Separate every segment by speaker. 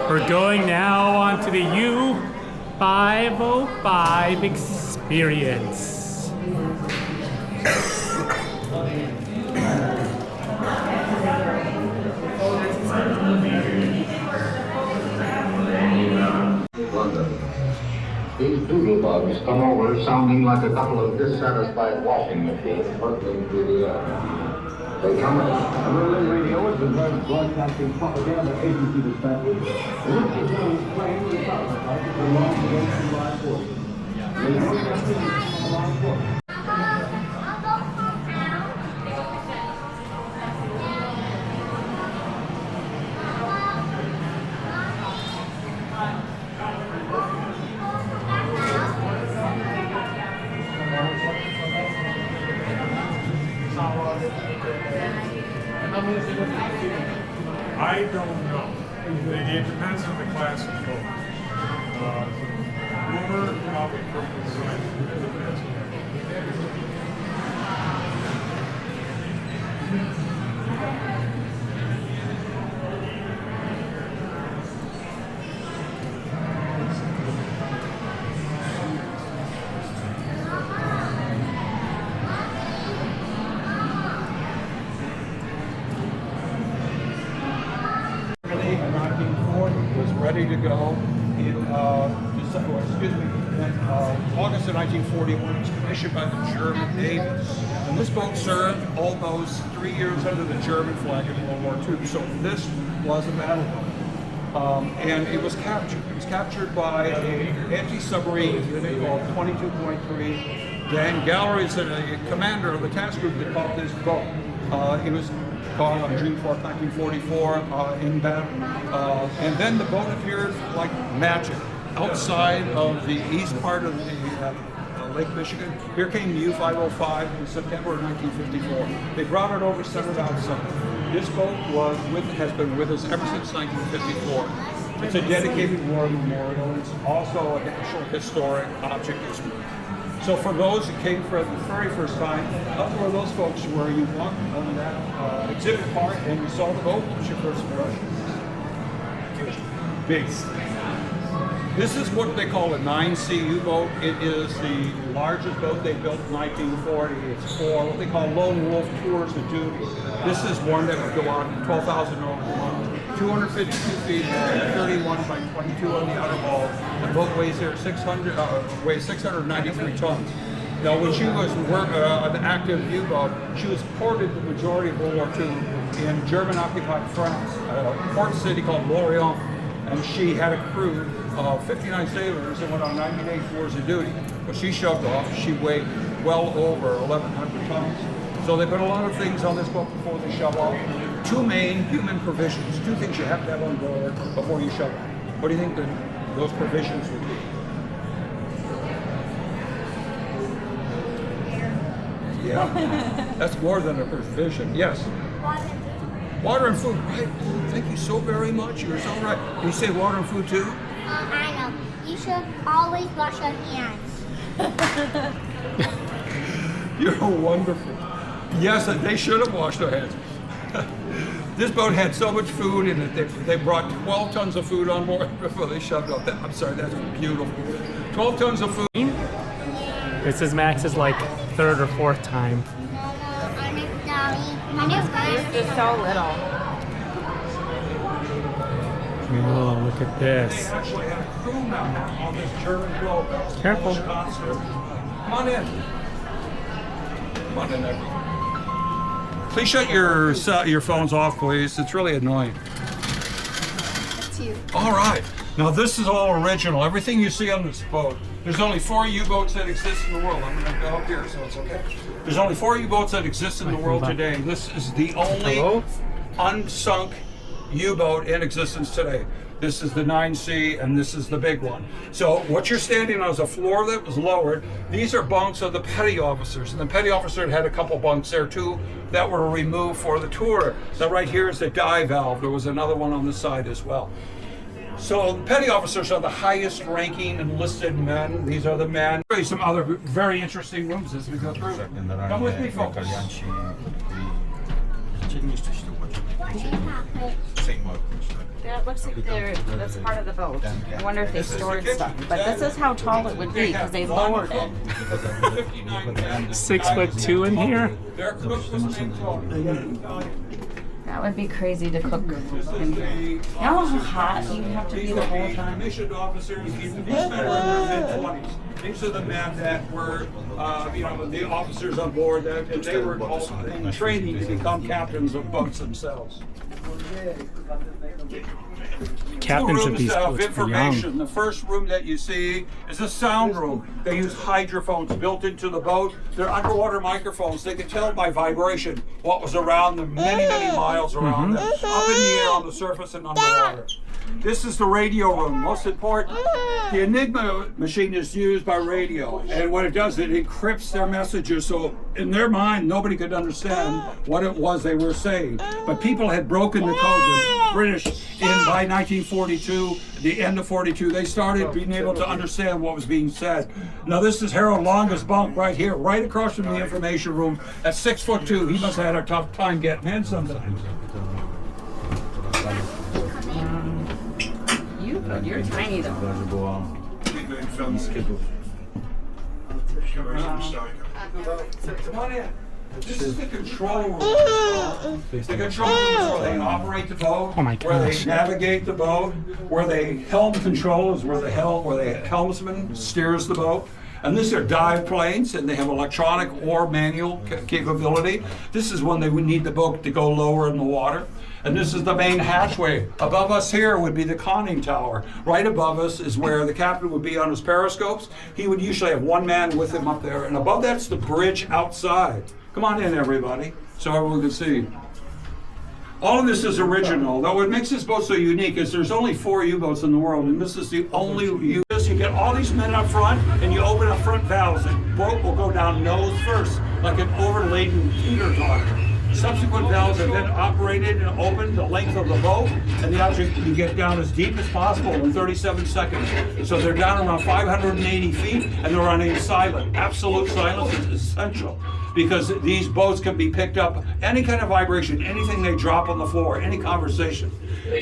Speaker 1: We're going now on to the U-505 experience.
Speaker 2: London. These doodle bugs come over sounding like a couple of dissatisfied washing machines hurtling through the air. They come in. Berlin radio has been heard broadcasting propaganda agency dispatches. The Russian claim the Southern Party belongs against July 40. They protested July 40.
Speaker 3: I don't know. It depends on the class of boat. Boomer, probably purple side.
Speaker 4: Was ready to go in August of 1941. It was commissioned by the German Navy. And this boat served almost 3 years under the German flag in World War II. So this was a battle boat. And it was captured. It was captured by an anti-submarine unit called 22.3. Dan Gallery is the commander of the task group that caught this boat. It was caught on June 4th, 1944 in battle. And then the boat appeared like magic outside of the east part of the Lake Michigan. Here came the U-505 in September of 1954. They brought it over, set it outside. This boat has been with us ever since 1954. It's a dedicated war memorial. It's also a national historic object. So for those who came for the very first time, up were those folks where you walked on that exhibit part and you saw the boat. What was your first impression? Big. This is what they call a 9C U-boat. It is the largest boat they built in 1940. It's for what they call lone wolf tours of duty. This is one that would go on 12,000 knots. 252 feet, 31 by 22 on the outer hull. The boat weighs 693 tons. Now, when she was an active U-boat, she was ported the majority of World War II in German-occupied France, a port city called Lorient, and she had a crew of 59 sailors that went on 98 tours of duty. When she shoved off, she weighed well over 1,100 tons. So there have been a lot of things on this boat before they shove off. Two main human provisions, two things you have to have on board before you shove off. What do you think those provisions would be? Yeah, that's more than a provision. Yes. Water and food, right? Thank you so very much. You're so right. You say water and food too?
Speaker 5: I know. You should always wash your hands.
Speaker 4: You're wonderful. Yes, they should have washed their hands. This boat had so much food in it. They brought 12 tons of food on board before they shoved off. I'm sorry, that's beautiful. 12 tons of food.
Speaker 1: This is Max's like third or fourth time.
Speaker 6: It's just so little.
Speaker 1: Oh, look at this.
Speaker 4: They actually had a crew member on this German boat.
Speaker 1: Careful.
Speaker 4: Come on in. Come on in, everyone. Please shut your phones off, please. It's really annoying.
Speaker 6: It's you.
Speaker 4: All right. Now this is all original. Everything you see on this boat. There's only 4 U-boats that exist in the world. I'm going to go up here, so it's okay. There's only 4 U-boats that exist in the world today. This is the only unsunk U-boat in existence today. This is the 9C, and this is the big one. So what you're standing on is a floor that was lowered. These are bunks of the petty officers, and the petty officer had a couple bunks there too that were removed for the tour. Now right here is the dive valve. There was another one on the side as well. So the petty officers are the highest ranking enlisted men. These are the men. Show you some other very interesting rooms as we go through. Come with me, folks.
Speaker 6: That looks like that's part of the boat. I wonder if they stored stuff. But this is how tall it would be because they lowered it.
Speaker 1: 6'2" in here.
Speaker 6: That would be crazy to cook in here. You know how hot you have to be the whole time?
Speaker 4: Commissioned officers, these men were in their mid-20s. These are the men that were, the officers on board, and they were all in training to become captains of boats themselves.
Speaker 1: Captains
Speaker 4: Two
Speaker 1: of these
Speaker 4: rooms of
Speaker 1: boats were young.
Speaker 4: information. The first room that you see is a sound room. They use hydrophones built into the boat. They're underwater microphones. They could tell by vibration what was around them, many, many miles around them, up in the air, on the surface, and underwater. This is the radio room. Most important, the Enigma machine is used by radio, and what it does, it encrypts their messages, so in their mind, nobody could understand what it was they were saying. But people had broken the code. The British, by 1942, the end of 42, they started being able to understand what was being said. Now this is Harold Longa's bunk right here, right across from the information room. At 6'2", he must have had a tough time getting in sometimes.
Speaker 6: You're tiny though.
Speaker 4: Come on in. This is the control room. The control room is where they operate the boat,
Speaker 1: Oh my
Speaker 4: where they
Speaker 1: gosh.
Speaker 4: navigate the boat, where they helm control is where the helmsman steers the boat. And these are dive planes, and they have electronic or manual capability. This is when they would need the boat to go lower in the water. And this is the main hatchway. Above us here would be the conning tower. Right above us is where the captain would be on his periscopes. He would usually have one man with him up there. And above that's the bridge outside. Come on in, everybody, so everyone can see. All of this is original, though what makes this boat so unique is there's only 4 U-boats in the world, and this is the only U-boat. You get all these men up front, and you open up front valves, and the boat will go down nose first, like an overladen teeter-totter. Subsequent valves are then operated and opened the length of the boat, and the object can get down as deep as possible in 37 seconds. So they're down around 580 feet, and they're running silent. Absolute silence is essential, because these boats can be picked up, any kind of vibration, anything they drop on the floor, any conversation.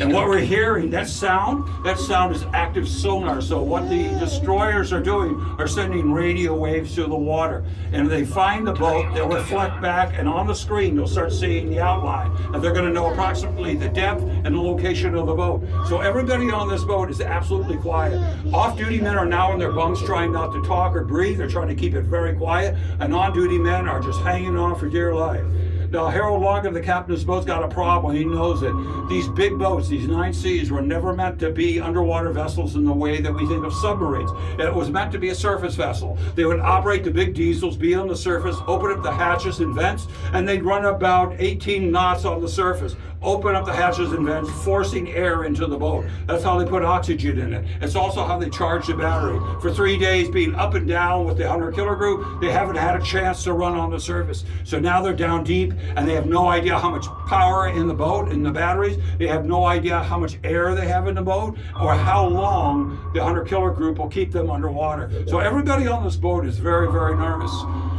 Speaker 4: And what we're hearing, that sound is active sonar. So what the destroyers are doing are sending radio waves to the water. And if they find the boat, they'll reflect back, and on the screen, they'll start seeing the outline. And they're going to know approximately the depth and the location of the boat. So everybody on this boat is absolutely quiet. Off-duty men are now in their bunks trying not to talk or breathe. They're trying to keep it very quiet. And on-duty men are just hanging on for dear life. Now, Harold Longa, the captain of this boat's got a problem. He knows it. These big boats, these 9Cs, were never meant to be underwater vessels in the way that we think of submarines. It was meant to be a surface vessel. They would operate the big diesels, be on the surface, open up the hatches and vents, and they'd run about 18 knots on the surface. Open up the hatches and vents, forcing air into the boat. That's how they put oxygen in it. It's also how they charge the battery. For 3 days, being up and down with the Hunter Killer Group, they haven't had a chance to run on the surface. So now they're down deep, and they have no idea how much power in the boat, in the batteries. They have no idea how much air they have in the boat, or how long the Hunter Killer Group will keep them underwater. So everybody on this boat is very, very nervous.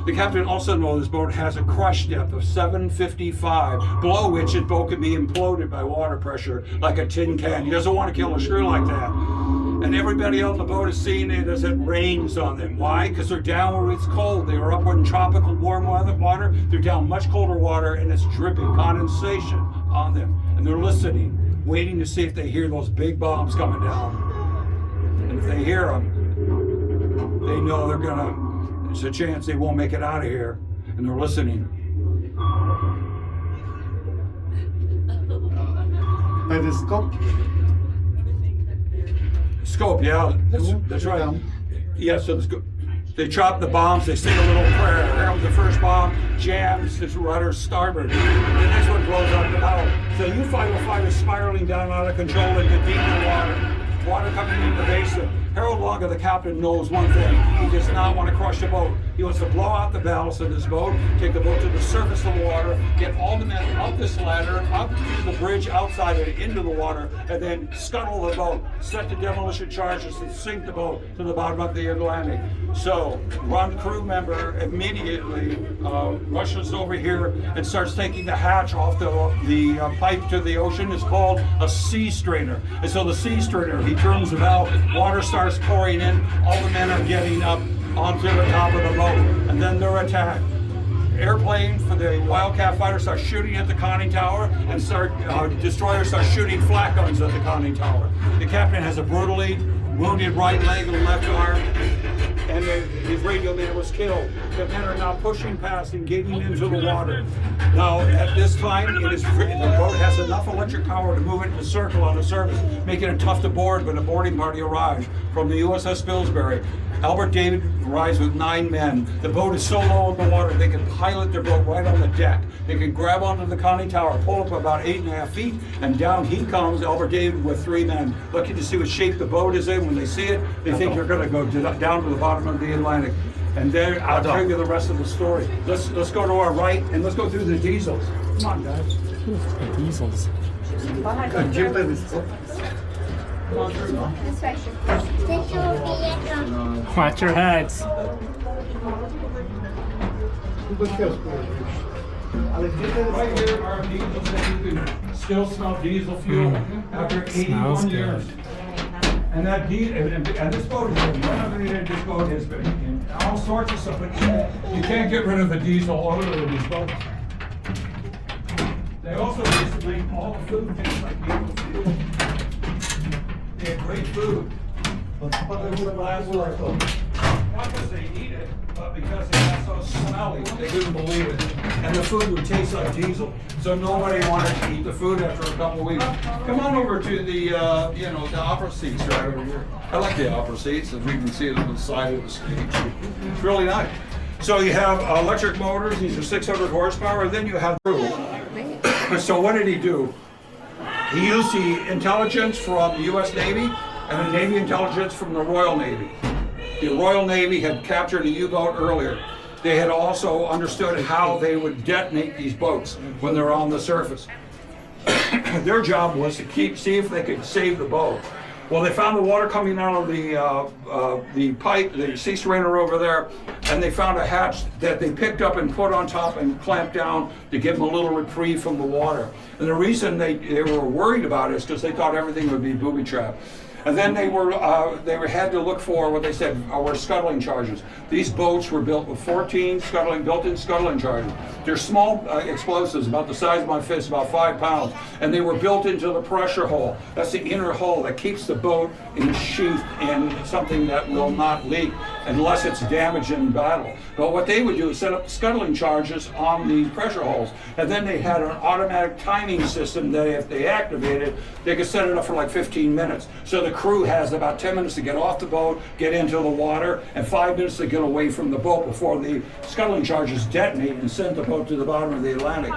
Speaker 4: The captain also knows this boat has a crush depth of 755, below which his boat can be imploded by water pressure like a tin can. He doesn't want to kill a screw like that. And everybody on the boat is seeing it as it rains on them. Why? Because they're down where it's cold. They are up in tropical warm water. They're down much colder water, and it's dripping condensation on them. And they're listening, waiting to see if they hear those big bombs coming down. And if they hear them, they know they're gonna, there's a chance they won't make it out of here, and they're listening.
Speaker 7: By the scope?
Speaker 4: Scope, yeah, that's right. Yeah, so they drop the bombs, they sing a little prayer. Here comes the first bomb, jams his rudder starboard. The next one blows up the bow. So U-505 is spiraling down out of control into deep water. Water coming into the basin. Harold Longa, the captain, knows one thing. He does not want to crush the boat. He wants to blow out the ballast of his boat, take the boat to the surface of the water, get all the men up this ladder, up to the bridge outside and into the water, and then scuttle the boat, set the demolition charges, and sink the boat to the bottom of the Atlantic. So one crew member immediately rushes over here and starts taking the hatch off the pipe to the ocean. It's called a sea strainer. And so the sea strainer, he turns the valve, water starts pouring in, all the men are getting up onto the top of the boat, and then they're attacked. Airplane for the Wildcat fighter starts shooting at the conning tower, and destroyers start shooting flak guns at the conning tower. The captain has a brutally wounded right leg and left arm, and his radio man was killed. The men are now pushing past and getting into the water. Now, at this time, the boat has enough electric power to move it in a circle on the surface, making it tough to board when a boarding party arrives from the USS Pillsbury. Albert David arrives with 9 men. The boat is so low in the water, they can pilot their boat right on the deck. They can grab onto the conning tower, pull up about 8.5 feet, and down he comes, Albert David with 3 men. Looking to see what shape the boat is in. When they see it, they think they're gonna go down to the bottom of the Atlantic. And then I'll tell you the rest of the story. Let's go to our right, and let's go through the diesels. Come on, guys.
Speaker 1: Diesels.
Speaker 5: This way. This will be
Speaker 1: Watch your heads.
Speaker 4: Right here are diesels that you can still smell diesel fuel after 81 years. And that and this boat has been renovated. This boat has been in all sorts of stuff, but you can't get rid of the diesel odor of these boats. They also used to make all the food tastes like diesel fuel. They had great food, but they wouldn't last like them. Not because they eat it, but because it got so smelly, they couldn't believe it. And the food would taste like diesel, so nobody wanted to eat the food after a couple of weeks. Come on over to the, the opera seats right over here. I like the opera seats, as we can see it on the side of the stage. It's really nice. So you have electric motors, these are 600 horsepower, and then you have crew. So what did he do? He used the intelligence from the U.S. Navy and the Navy intelligence from the Royal Navy. The Royal Navy had captured a U-boat earlier. They had also understood how they would detonate these boats when they're on the surface. Their job was to see if they could save the boat. Well, they found the water coming out of the pipe, the sea strainer over there, and they found a hatch that they picked up and put on top and clamped down to give them a little reprieve from the water. And the reason they were worried about it is because they thought everything would be booby-trapped. And then they had to look for what they said were scuttling charges. These boats were built with 14 built-in scuttling charges. They're small explosives, about the size of my fist, about 5 pounds, and they were built into the pressure hull. That's the inner hull that keeps the boat sheathed in something that will not leak unless it's damaged in battle. But what they would do is set up scuttling charges on the pressure hulls, and then they had an automatic timing system that if they activated, they could set it up for like 15 minutes. So the crew has about 10 minutes to get off the boat, get into the water, and 5 minutes to get away from the boat before the scuttling charges detonate and send the boat to the bottom of the Atlantic.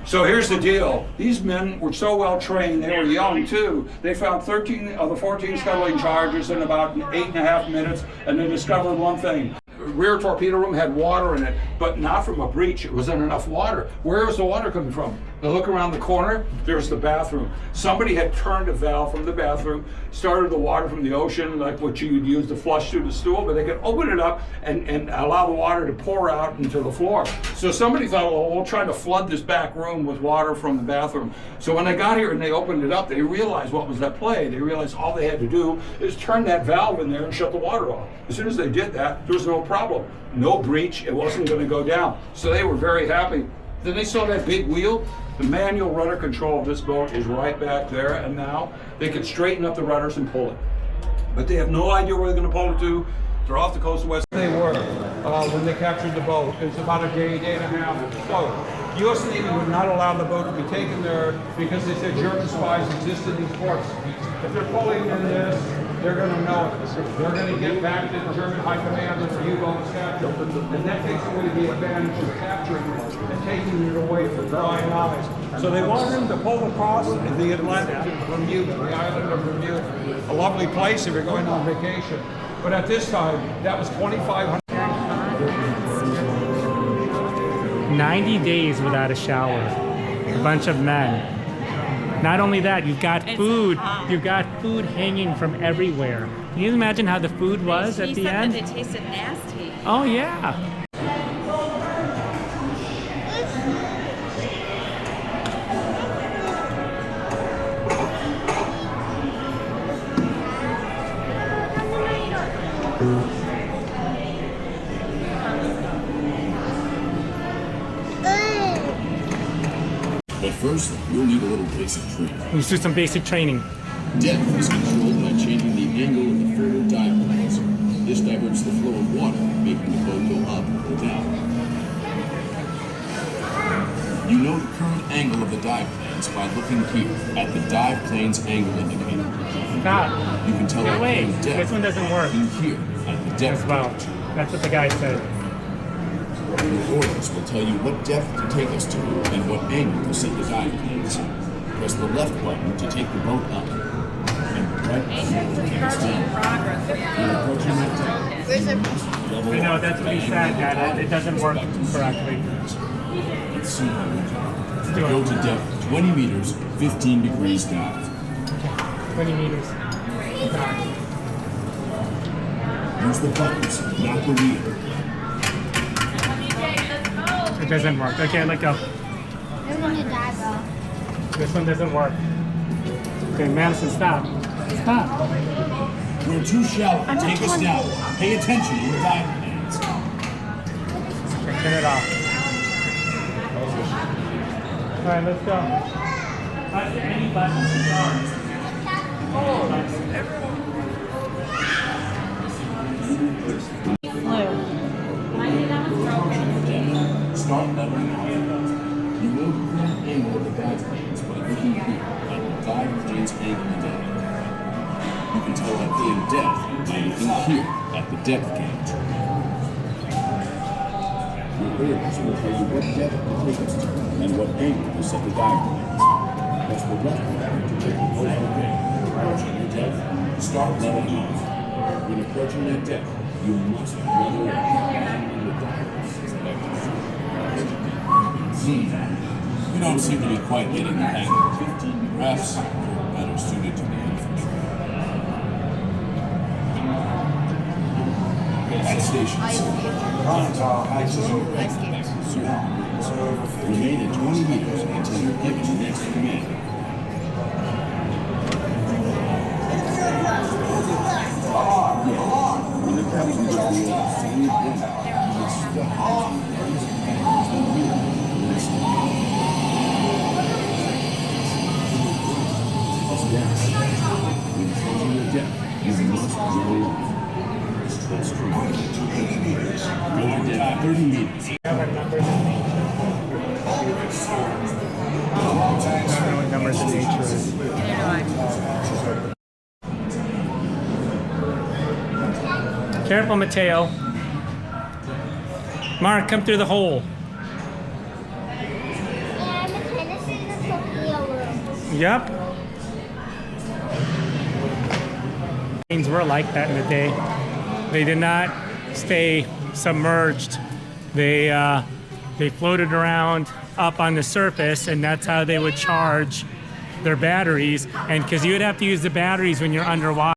Speaker 4: So here's the deal. These men were so well trained, they were young too. They found 13 of the 14 scuttling charges in about 8.5 minutes, and they discovered one thing. Rear torpedo room had water in it, but not from a breach. It wasn't enough water. Where was the water coming from? They look around the corner, there's the bathroom. Somebody had turned a valve from the bathroom, started the water from the ocean, like what you would use to flush through the stool, but they could open it up and allow the water to pour out into the floor. So somebody thought, well, we'll try to flood this back room with water from the bathroom. So when they got here and they opened it up, they realized what was at play. They realized all they had to do is turn that valve in there and shut the water off. As soon as they did that, there was no problem. No breach, it wasn't going to go down. So they were very happy. Then they saw that big wheel. The manual rudder control of this boat is right back there, and now they can straighten up the rudders and pull it. But they have no idea where they're going to pull it to. They're off the coast of West. They were when they captured the boat. It's about a day and a half float. The U.S. Navy would not allow the boat to be taken there because they said German spies exist in these ports. If they're pulling in this, they're going to know it. They're going to get back to the German high command that the U-boat is captured. And that takes away the advantage of capturing it and taking it away from prying eyes. So they wanted them to pull across the Atlantic to Bermuda, the island of Bermuda. A lovely place if you're going on vacation. But at this time, that was 2,500.
Speaker 1: 90 days without a shower. A bunch of men. Not only that, you've got food. You've got food hanging from everywhere. Can you imagine how the food was at the end?
Speaker 6: He said that it tasted nasty.
Speaker 1: Oh yeah.
Speaker 7: But first, you'll need a little basic training.
Speaker 1: Let's do some basic training.
Speaker 7: Depth is controlled by changing the angle of the forward dive planes. This diverts the flow of water, making the boat go up or down. You know the current angle of the dive planes by looking here at the dive plane's angle indicator.
Speaker 1: Stop.
Speaker 7: You can tell
Speaker 1: No
Speaker 7: our
Speaker 1: way.
Speaker 7: plane depth
Speaker 1: This one doesn't work.
Speaker 7: looking here at the depth
Speaker 1: As well.
Speaker 7: gauge.
Speaker 1: That's what the guy said.
Speaker 7: Your orders will tell you what depth to take us to and what angle to set the dive planes. Press the left button to take the boat up, and the right button to take us down. When approaching that depth,
Speaker 5: Where's the
Speaker 7: level
Speaker 1: I know,
Speaker 7: off
Speaker 1: that's what he
Speaker 7: the
Speaker 1: said,
Speaker 7: angle
Speaker 1: Dad.
Speaker 7: of the
Speaker 1: It doesn't work correctly.
Speaker 7: Let's see how we do.
Speaker 1: Let's do
Speaker 7: Go
Speaker 1: it.
Speaker 7: to depth 20 meters, 15 degrees down.
Speaker 1: 20 meters.
Speaker 7: Use the buttons, not the wheel.
Speaker 1: It doesn't work. Okay, let go.
Speaker 5: There's one to die, bro.
Speaker 1: This one doesn't work. Okay, Madison, stop. Stop.
Speaker 7: We're too shallow. Take us down. Pay attention to the dive planes.
Speaker 1: Okay, turn it off. All right, let's go. Press any button to start.
Speaker 7: Start leveling off. You know the current angle of the dive planes by looking here at the dive plane's angle of depth. You can tell our plane depth by looking here at the depth gauge. Your orders will tell you what depth to take us to and what angle to set the dive planes. Press the left button to take the boat away. Approaching your depth, start leveling off. When approaching that depth, you must level up. The divers. You don't seem to be quite getting the hang of it. Perhaps you're better suited to the infantry. At station 6, remain at 20 meters until you're given the next command. When the captain gives the order, salute them. You must stop. You must roll off. Trust me. Go to depth 30 meters.
Speaker 1: I don't know what numbers in nature is. Careful, Mateo. Mark, come through the hole.
Speaker 5: Yeah, McKenna is the Tokyo room.
Speaker 1: Yep. Planes were like that in the day. They did not stay submerged. They floated around up on the surface, and that's how they would charge their batteries. And because you would have to use the batteries when you're underwater.